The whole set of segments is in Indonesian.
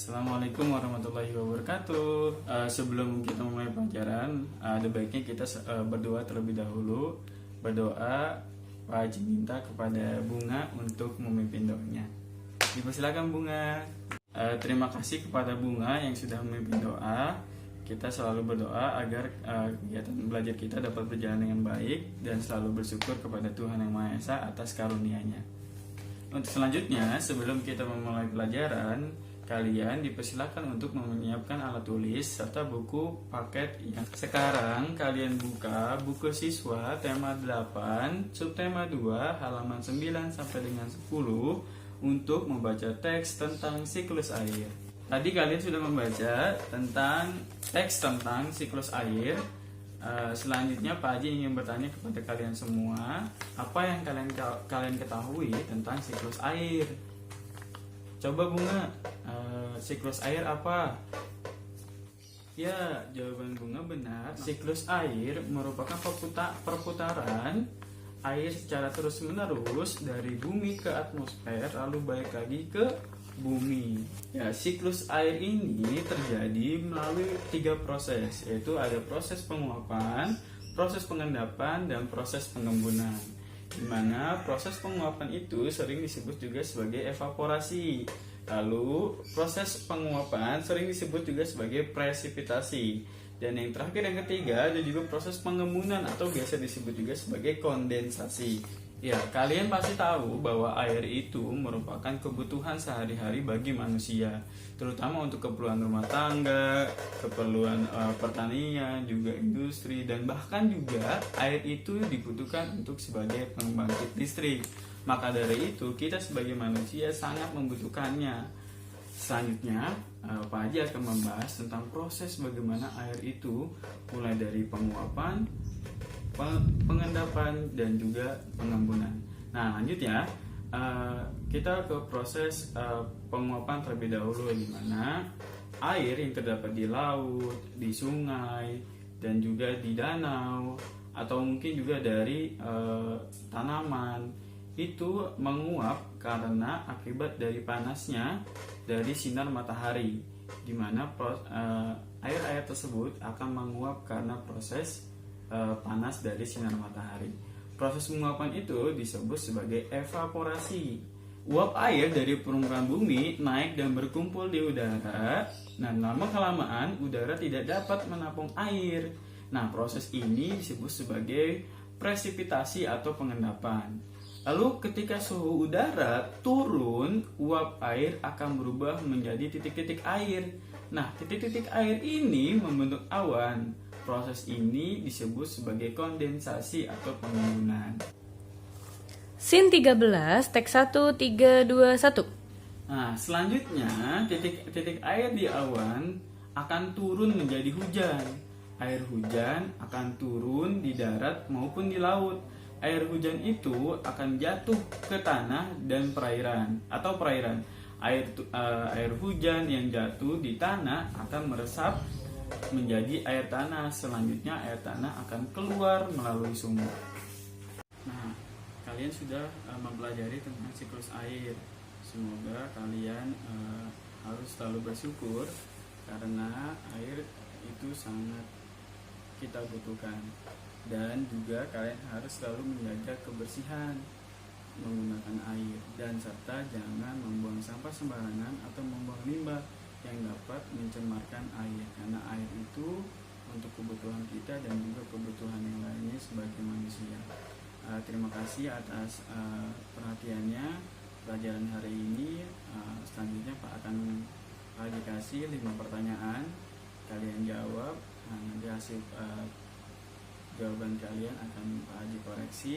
Assalamualaikum warahmatullahi wabarakatuh. Sebelum kita mulai pelajaran, ada baiknya kita berdoa terlebih dahulu. Berdoa, Pak Haji minta kepada Bunga untuk memimpin doanya. Dipersilakan Bunga. Terima kasih kepada Bunga yang sudah memimpin doa. Kita selalu berdoa agar kegiatan belajar kita dapat berjalan dengan baik dan selalu bersyukur kepada Tuhan Yang Maha Esa atas karunia-Nya. Untuk selanjutnya, sebelum kita memulai pelajaran, kalian dipersilakan untuk menyiapkan alat tulis serta buku paket yang sekarang kalian buka buku siswa tema 8, subtema 2, halaman 9 sampai dengan 10 untuk membaca teks tentang siklus air. Tadi kalian sudah membaca tentang teks tentang siklus air. Selanjutnya Pak Haji ingin bertanya kepada kalian semua, apa yang kalian ketahui tentang siklus air? Coba Bunga, siklus air apa? Ya, jawaban Bunga benar. Siklus air merupakan perputaran air secara terus-menerus dari bumi ke atmosfer lalu balik lagi ke bumi. Ya, siklus air ini terjadi melalui 3 proses, yaitu ada proses penguapan, proses pengendapan, dan proses pengembunan. Di mana proses penguapan itu sering disebut juga sebagai evaporasi. Lalu proses penguapan sering disebut juga sebagai presipitasi. Dan yang terakhir, yang ketiga, ada juga proses pengembunan atau biasa disebut juga sebagai kondensasi. Ya, kalian pasti tahu bahwa air itu merupakan kebutuhan sehari-hari bagi manusia, terutama untuk keperluan rumah tangga, keperluan pertanian, juga industri, dan bahkan juga air itu dibutuhkan untuk sebagai pembangkit listrik. Maka dari itu, kita sebagai manusia sangat membutuhkannya. Selanjutnya, Pak Haji akan membahas tentang proses bagaimana air itu mulai dari penguapan, pengendapan, dan juga pengembunan. Nah, lanjut ya, kita ke proses penguapan terlebih dahulu, di mana air yang terdapat di laut, di sungai, dan juga di danau, atau mungkin juga dari tanaman, itu menguap karena akibat dari panasnya dari sinar matahari, di mana air-air tersebut akan menguap karena proses panas dari sinar matahari. Proses penguapan itu disebut sebagai evaporasi. Uap air dari permukaan bumi naik dan berkumpul di udara. Nah, lama-kelamaan udara tidak dapat menampung air. Nah, proses ini disebut sebagai presipitasi atau pengendapan. Lalu ketika suhu udara turun, uap air akan berubah menjadi titik-titik air. Nah, titik-titik air ini membentuk awan. Proses ini disebut sebagai kondensasi atau pengembunan. Sin 13, teks 1, 3, 2, 1. Nah, selanjutnya titik-titik air di awan akan turun menjadi hujan. Air hujan akan turun di darat maupun di laut. Air hujan itu akan jatuh ke tanah dan perairan. Air hujan yang jatuh di tanah akan meresap menjadi air tanah. Selanjutnya air tanah akan keluar melalui sumur. Nah, kalian sudah mempelajari tentang siklus air. Semoga kalian harus selalu bersyukur karena air itu sangat kita butuhkan. Dan juga kalian harus selalu menjaga kebersihan menggunakan air, dan serta jangan membuang sampah sembarangan atau membuang limbah yang dapat mencemarkan air, karena air itu untuk kebutuhan kita dan juga kebutuhan yang lainnya sebagai manusia. Terima kasih atas perhatiannya pelajaran hari ini. Selanjutnya Pak akan kasih 5 pertanyaan, kalian jawab. Nanti hasil jawaban kalian akan Pak Haji koreksi.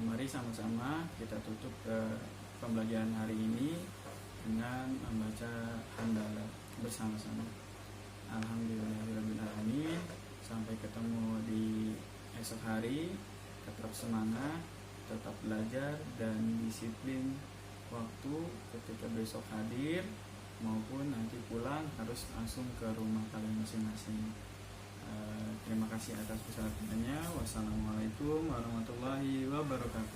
Mari sama-sama kita tutup pembelajaran hari ini dengan membaca hamdalah bersama-sama. Alhamdulillahirrahmanirrahim. Sampai ketemu di esok hari. Tetap semangat, tetap belajar, dan disiplin waktu ketika besok hadir maupun nanti pulang harus langsung ke rumah kalian masing-masing. Terima kasih atas perhatiannya. Wassalamualaikum warahmatullahi wabarakatuh.